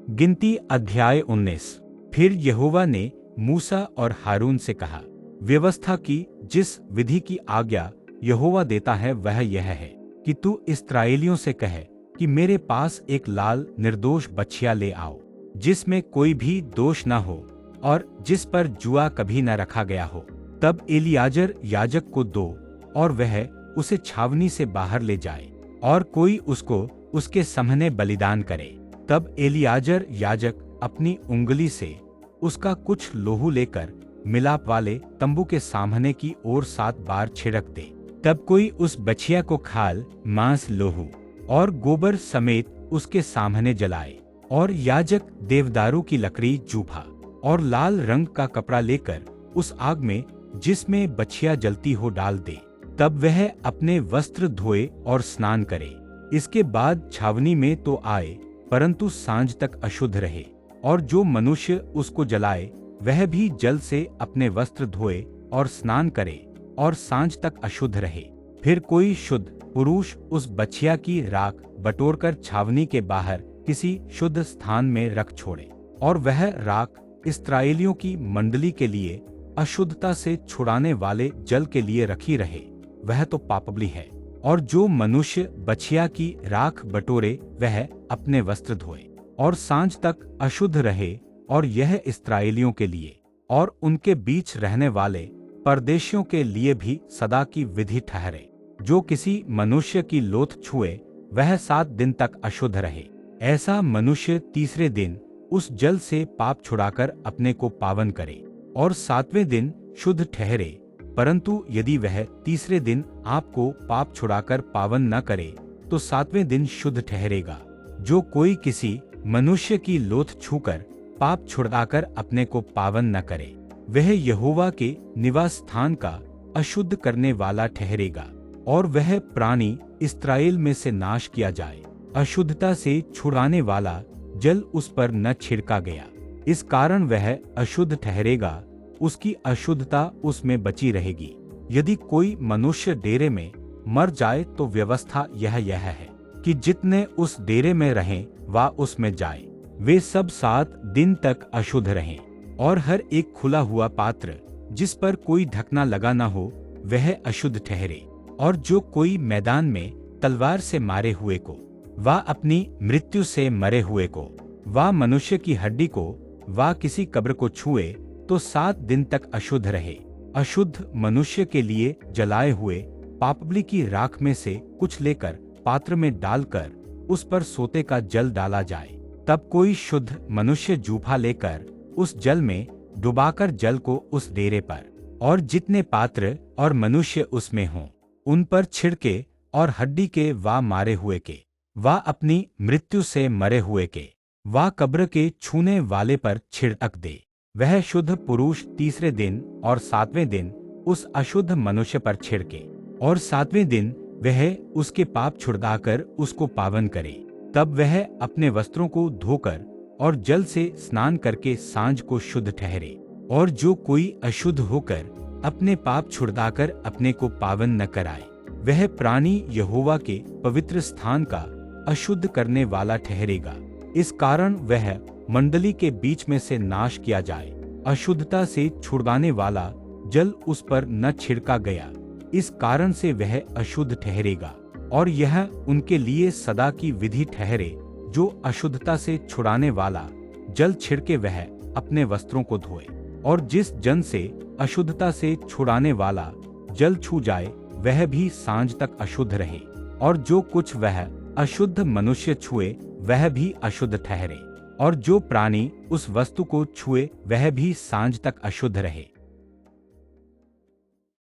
गिनती अध्याय 19। फिर यहोवा ने मूसा और हारून से कहा, व्यवस्था की जिस विधि की आज्ञा यहोवा देता है वह यह है कि तू इस्राएलियों से कहे कि मेरे पास एक लाल निर्दोष बछिया ले आओ, जिसमें कोई भी दोष न हो और जिस पर जुआ कभी न रखा गया हो। तब एलियाजर याजक को दो और वह उसे छावनी से बाहर ले जाए और कोई उसको उसके सामने बलिदान करे। तब एलियाजर याजक अपनी उंगली से उसका कुछ लोहू लेकर मिलाप वाले तंबू के सामने की ओर 7 बार छिड़क दे। तब कोई उस बछिया को खाल, मांस, लोहू और गोबर समेत उसके सामने जलाए और याजक देवदारू की लकड़ी, जूफा और लाल रंग का कपड़ा लेकर उस आग में जिसमें बछिया जलती हो डाल दे। तब वह अपने वस्त्र धोए और स्नान करे। इसके बाद छावनी में तो आए, परंतु सांझ तक अशुद्ध रहे। और जो मनुष्य उसको जलाए वह भी जल से अपने वस्त्र धोए और स्नान करे और सांझ तक अशुद्ध रहे। फिर कोई शुद्ध पुरुष उस बछिया की राख बटोरकर छावनी के बाहर किसी शुद्ध स्थान में रख छोड़े, और वह राख इस्राएलियों की मंडली के लिए अशुद्धता से छुड़ाने वाले जल के लिए रखी रहे, वह तो पापबलि है। और जो मनुष्य बछिया की राख बटोरे वह अपने वस्त्र धोए और सांझ तक अशुद्ध रहे। और यह इस्राएलियों के लिए और उनके बीच रहने वाले परदेशियों के लिए भी सदा की विधि ठहरे। जो किसी मनुष्य की लोथ छुए वह 7 दिन तक अशुद्ध रहे। ऐसा मनुष्य तीसरे दिन उस जल से पाप छुड़ाकर अपने को पावन करे और 7वें दिन शुद्ध ठहरे। परंतु यदि वह तीसरे दिन आपको पाप छुड़ाकर पावन न करे तो 7वें दिन शुद्ध ठहरेगा। जो कोई किसी मनुष्य की लोथ छूकर पाप छुड़ाकर अपने को पावन न करे वह यहोवा के निवास स्थान का अशुद्ध करने वाला ठहरेगा, और वह प्राणी इस्राएल में से नाश किया जाए। अशुद्धता से छुड़ाने वाला जल उस पर न छिड़का गया, इस कारण वह अशुद्ध ठहरेगा, उसकी अशुद्धता उसमें बची रहेगी। यदि कोई मनुष्य डेरे में मर जाए तो व्यवस्था यह है कि जितने उस डेरे में रहें वह उसमें जाए, वे सब 7 दिन तक अशुद्ध रहें। और हर एक खुला हुआ पात्र जिस पर कोई ढकना लगा न हो वह अशुद्ध ठहरे। और जो कोई मैदान में तलवार से मारे हुए को, वा अपनी मृत्यु से मरे हुए को, वा मनुष्य की हड्डी को, वा किसी कब्र को छुए तो 7 दिन तक अशुद्ध रहे। अशुद्ध मनुष्य के लिए जलाए हुए पापबलि की राख में से कुछ लेकर पात्र में डालकर उस पर सोते का जल डाला जाए। तब कोई शुद्ध मनुष्य जूफा लेकर उस जल में डुबाकर जल को उस डेरे पर और जितने पात्र और मनुष्य उसमें हों उन पर छिड़के, और हड्डी के वा मारे हुए के, वा अपनी मृत्यु से मरे हुए के, वा कब्र के छूने वाले पर छिड़क दे। वह शुद्ध पुरुष तीसरे दिन और 7वें दिन उस अशुद्ध मनुष्य पर छिड़के, और 7वें दिन वह उसके पाप छुड़ाकर उसको पावन करे। तब वह अपने वस्त्रों को धोकर और जल से स्नान करके सांझ को शुद्ध ठहरे। और जो कोई अशुद्ध होकर अपने पाप छुड़ाकर अपने को पावन न कराए वह प्राणी यहोवा के पवित्र स्थान का अशुद्ध करने वाला ठहरेगा। इस कारण वह मंडली के बीच में से नाश किया जाए। अशुद्धता से छुड़ाने वाला जल उस पर न छिड़का गया, इस कारण से वह अशुद्ध ठहरेगा। और यह उनके लिए सदा की विधि ठहरे, जो अशुद्धता से छुड़ाने वाला जल छिड़के वह अपने वस्त्रों को धोए। और जिस जन से अशुद्धता से छुड़ाने वाला जल छू जाए वह भी सांझ तक अशुद्ध रहे। और जो कुछ वह अशुद्ध मनुष्य छुए वह भी अशुद्ध ठहरे। और जो प्राणी उस वस्तु को छुए वह भी सांझ तक अशुद्ध रहे।